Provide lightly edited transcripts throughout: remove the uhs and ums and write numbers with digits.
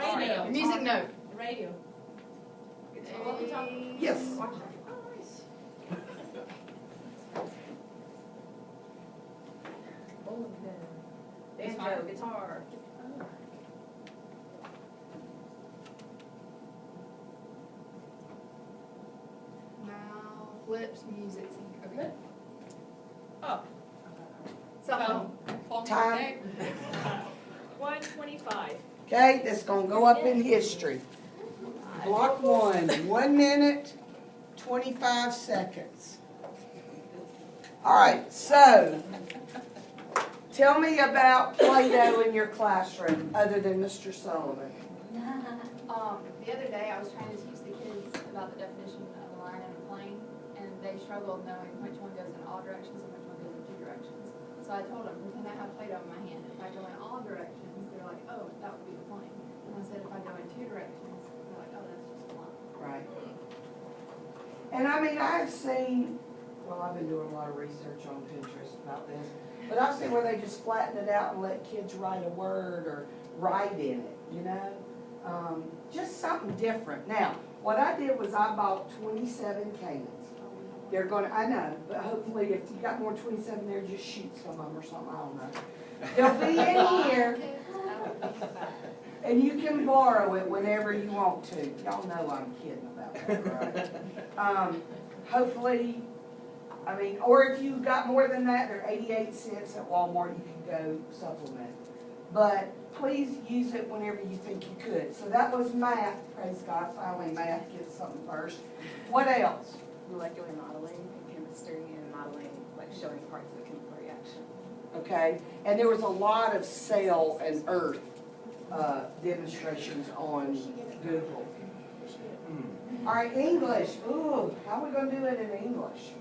Radio. The music note. Radio. Yes. Bowling pin. Banjo, guitar. Now, flips, music. Okay. Oh. Cell phone. Time. 125. Okay, that's gonna go up in history. Block 1 minute, 25 seconds. All right, so tell me about Play-Doh in your classroom, other than Mr. Sullivan. The other day, I was trying to teach the kids about the definition of a line and a plane, and they struggled knowing which one goes in all directions and which one goes in 2 directions. So I told them, pretend I have Play-Doh in my hand. If I go in all directions, they're like, oh, that would be the plane. And I said, if I go in 2 directions, they're like, oh, that's just a line. Right. And I mean, I've seen, well, I've been doing a lot of research on Pinterest about this, but I've seen where they just flatten it out and let kids write a word or write in it, you know? Just something different. Now, what I did was I bought 27 cans. They're gonna, I know, but hopefully if you got more 27 there, just shoot some of them or something, I don't know. They'll be in here, and you can borrow it whenever you want to. Y'all know I'm kidding about that, right? Hopefully, I mean, or if you got more than that, they're 88 cents at Walmart, you can go supplement. But please use it whenever you think you could. So that was math, praise God, finally math gets something first. What else? Molecular modeling and chemistry and modeling, like showing parts of the chemical reaction. Okay, and there was a lot of cell and earth demonstrations on Google. All right, English. Ooh, how are we gonna do it in English?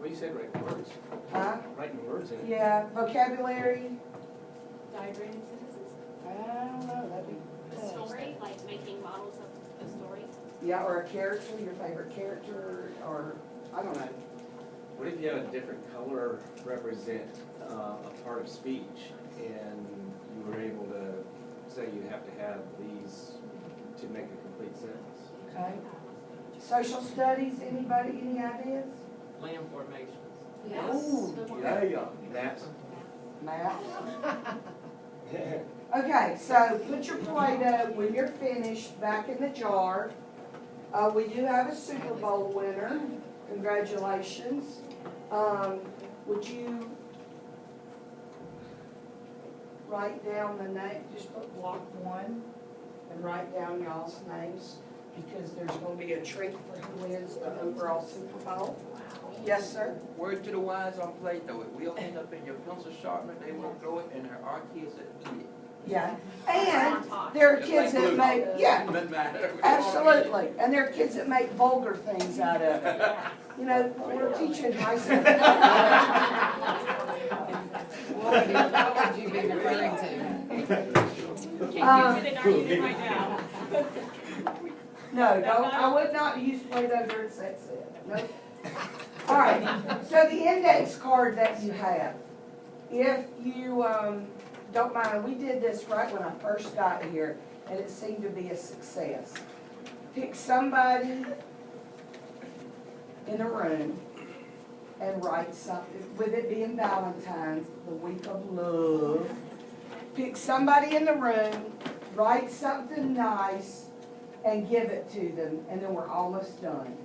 Well, you said writing words. Huh? Writing words in it. Yeah, vocabulary. Diagram and synthesis. I don't know, that'd be A tough. story, like making models of a story. Yeah, or a character, your favorite character, or, I don't know. What if you have a different color represent a part of speech, and you were able to say you have to have these to make a complete sentence? Okay. Social studies, anybody, any ideas? Land formations. Ooh, Yeah. Maps. math. Okay, so put your Play-Doh, when you're finished, back in the jar. We do have a Super Bowl winner. Congratulations. Would you write down the name, just put block 1 and write down y'all's names, because there's gonna be a treat for who wins the overall Super Bowl. Yes, sir? Word to the wise on Play-Doh. It will end up in your pencil sharpener. They will throw it, and there are kids that eat it. Yeah. And there are kids that make, yeah, Doesn't matter. absolutely. And there are kids that make vulgar things out of it. You know, we're teaching high school. What would you be referring to? Can't use it in our unit right now. No, don't, I would not use Play-Doh during sex ed. Nope. All right, so the index card that you have, if you don't mind, we did this right when I first got here, and it seemed to be a success. Pick somebody in a room and write something, with it being Valentine's, the week of love. Pick somebody in the room, write something nice, and give it to them, and then we're almost done.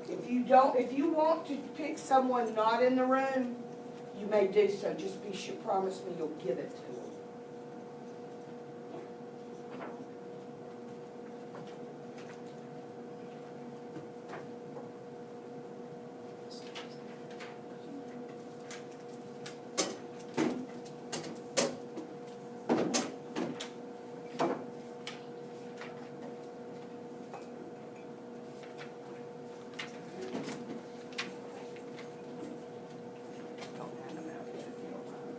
If you want to pick someone not in the room, you may do so. Just be sure, promise me you'll give it to them. Don't hand them out yet, if you don't mind.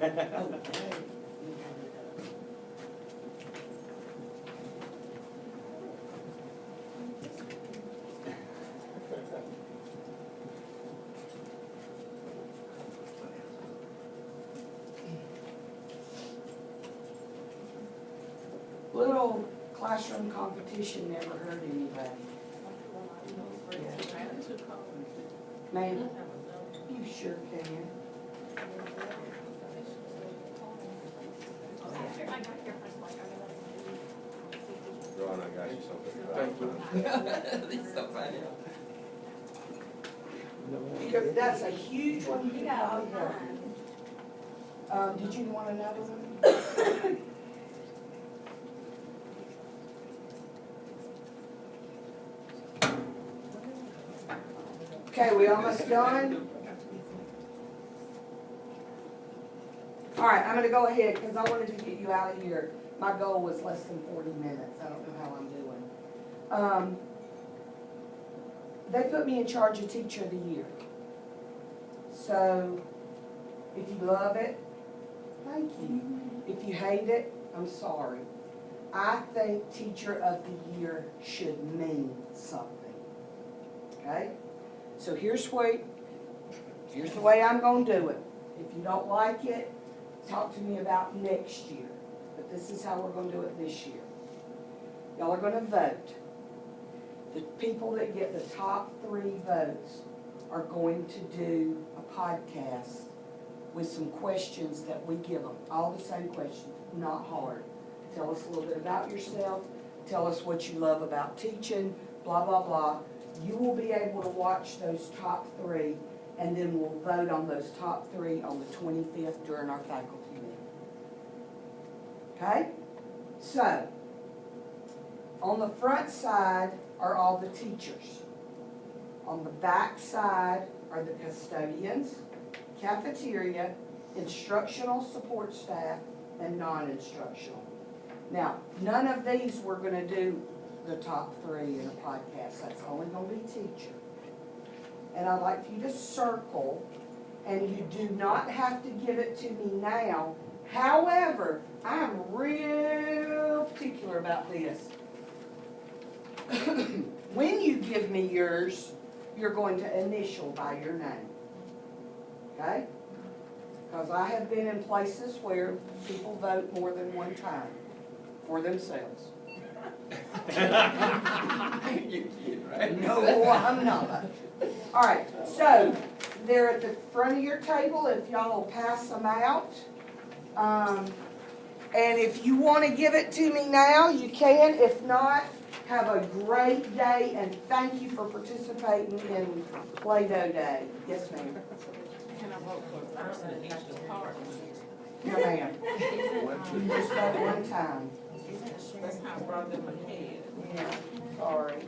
Okay. Little classroom competition never hurt anybody. Ma'am, you sure can. I got here first, like, Ron, I got you something. Thank you. This is so funny. Because that's a huge one, you can probably help. Did you want another one? Okay, we almost done? All right, I'm gonna go ahead, because I wanted to get you out of here. My goal was less than 40 minutes, I don't know how I'm doing. They put me in charge of Teacher of the Year. So, if you love it, thank you. If you hate it, I'm sorry. I think Teacher of the Year should mean something, okay? So here's the way I'm gonna do it. If you don't like it, talk to me about next year. But this is how we're gonna do it this year. Y'all are gonna vote. The people that get the top 3 votes are going to do a podcast with some questions that we give them. All the same questions, not hard. Tell us a little bit about yourself. Tell us what you love about teaching, blah, blah, blah. You will be able to watch those top 3, and then we'll vote on those top 3 on the 25th during our faculty meeting. Okay? So, on the front side are all the teachers. On the back side are the custodians, cafeteria, instructional support staff, and non-instructional. Now, none of these we're gonna do the top 3 in a podcast. That's only gonna be teacher. And I'd like for you to circle, and you do not have to give it to me now. However, I'm real particular about this. When you give me yours, you're going to initial by your name. Okay? Because I have been in places where people vote more than one time for themselves. You kid, right? No, I'm not. All right, so they're at the front of your table, if y'all will pass them out. And if you want to give it to me now, you can. If not, have a great day, and thank you for participating in Play-Doh Day. Yes, ma'am. Can I vote for the person in each department? No, ma'am. You just vote one time. That's how I brought them ahead. Yeah, sorry.